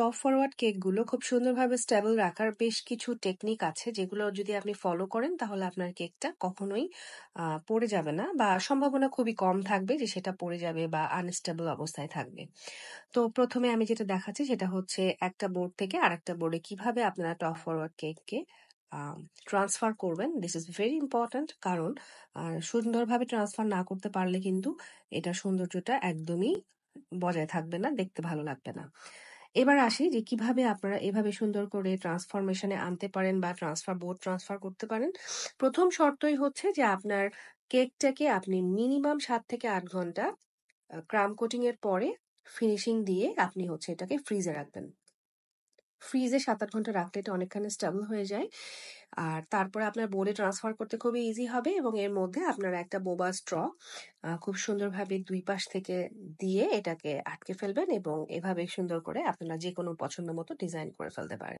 Top forward কেকগুলো খুব সুন্দরভাবে stable রাখার বেশ কিছু টেকনিক আছে যেগুলো যদি আপনি ফলো করেন তাহলে আপনার কেকটা কখনোই পড়ে যাবে না বা সম্ভাবনা খুবই কম থাকবে যে সেটা পড়ে যাবে বা আনস্টেবল অবস্থায় থাকবে। তো প্রথমে আমি যেটা দেখাচ্ছি সেটা হচ্ছে একটা বোর্ড থেকে আরেকটা বোর্ডে কিভাবে আপনারা টপ ফরওয়ার্ড কেককে ট্রান্সফার করবেন। দিস ইজ ভেরি ইম্পর্ট্যান্ট, কারণ সুন্দরভাবে ট্রান্সফার না করতে পারলে কিন্তু এটা সৌন্দর্যটা একদমই বজায় থাকবে না, দেখতে ভালো লাগবে না। এবার আসি যে কিভাবে আপনারা এভাবে সুন্দর করে ট্রান্সফরমেশনে আনতে পারেন বা বোর্ড ট্রান্সফার করতে পারেন। প্রথম শর্তই হচ্ছে যে আপনার কেকটাকে আপনি মিনিমাম 7 থেকে 8 ঘন্টা ক্রাম কোটিং এর পরে ফিনিশিং দিয়ে আপনি হচ্ছে এটাকে ফ্রিজে রাখবেন। ফ্রিজে 7-8 ঘন্টা রাখলে এটা অনেকখানি স্টেবল হয়ে যায়। আর তারপরে আপনার বোর্ডে ট্রান্সফার করতে খুবই ইজি হবে এবং এর মধ্যে আপনারা একটা বোবা স্ট্র খুব সুন্দরভাবে 2 পাশ থেকে দিয়ে এটাকে আটকে ফেলবেন এবং এভাবে সুন্দর করে আপনারা যেকোনো পছন্দ মতো ডিজাইন করে ফেলতে পারেন।